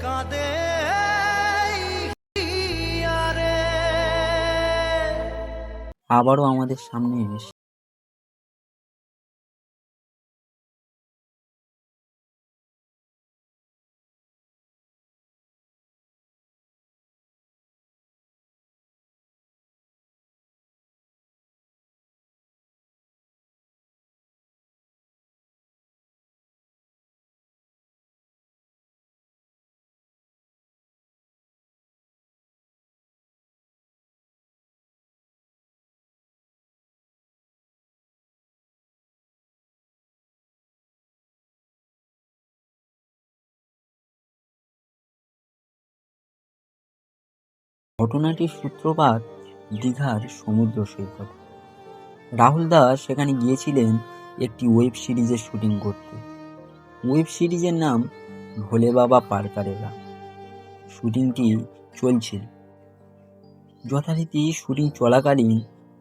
কাঁদে হিয়ারে। আবারও আমাদের সামনে ঘটনাটির সূত্রপাত দীঘার সমুদ্র সৈকত। রাহুল দাস সেখানে গিয়েছিলেন একটি ওয়েব সিরিজের শুটিং করতে। ওয়েব সিরিজের নাম ভোলে বাবা পার করেগা। শুটিংটি চলছিল। যথারীতি শুটিং চলাকালীন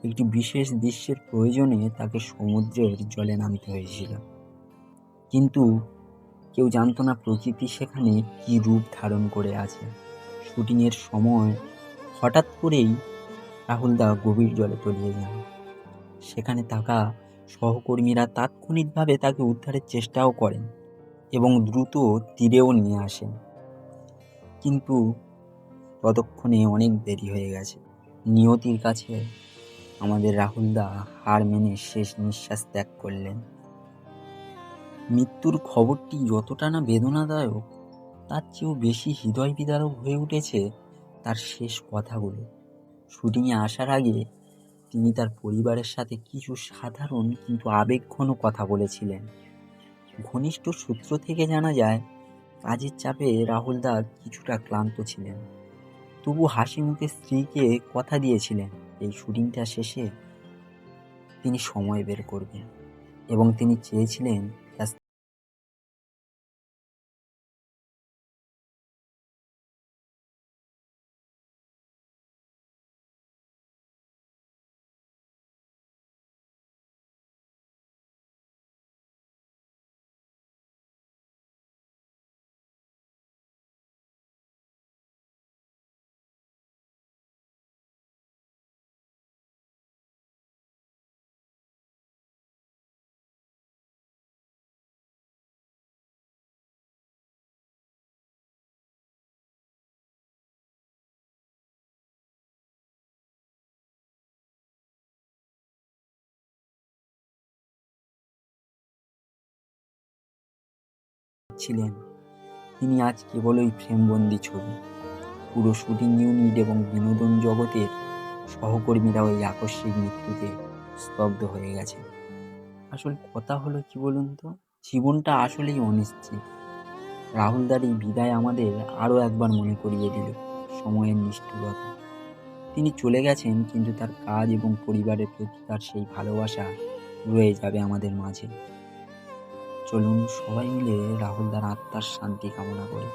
একটি বিশেষ দৃশ্যের প্রয়োজনে তাকে সমুদ্রের জলে নামতে হয়েছিল, কিন্তু কেউ জানতো না প্রকৃতি সেখানে কি রূপ ধারণ করে আছে। শুটিংয়ের সময় হঠাৎ করেই রাহুল দা গভীর জলে তলিয়ে যান। সেখানে থাকা সহকর্মীরা তাৎক্ষণিকভাবে তাকে উদ্ধারের চেষ্টাও করেন এবং দ্রুত তীরেও নিয়ে আসেন, কিন্তু ততক্ষণে অনেক দেরি হয়ে গেছে। নিয়তির কাছে আমাদের রাহুল দা হার মেনে শেষ নিঃশ্বাস ত্যাগ করলেন। মৃত্যুর খবরটি যতটা না বেদনাদায়ক, তার চেয়েও বেশি হৃদয় বিদারক হয়ে উঠেছে তার শেষ কথাগুলো। শুটিংয়ে আসার আগে তিনি তার পরিবারের সাথে কিছু সাধারণ কিন্তু আবেগঘন কথা বলেছিলেন। ঘনিষ্ঠ সূত্র থেকে জানা যায়, কাজের চাপে রাহুল দা কিছুটা ক্লান্ত ছিলেন, তবু হাসি মুখে স্ত্রীকে কথা দিয়েছিলেন এই শুটিংটা শেষে তিনি সময় বের করবেন, এবং তিনি চেয়েছিলেন তার ছিলেন। তিনি আজ কেবলই ফ্রেমবন্দি ছবি। পুরো শুটিং ইউনিট এবং বিনোদন জগতের সহকর্মীরাও এই আকস্মিক মৃত্যুতে স্তব্ধ হয়ে গেছে। আসল কথা হলো কি বলুন তো, জীবনটা আসলেই অনিশ্চিত। রাহুলদার এই বিদায় আমাদের আরও একবার মনে করিয়ে দিল সময়ের নিষ্ঠুরতা। তিনি চলে গেছেন, কিন্তু তার কাজ এবং পরিবারের প্রতি তার সেই ভালোবাসা রয়ে যাবে আমাদের মাঝে। চলুন সবাই মিলে রাহুলদার আত্মার শান্তি কামনা করি।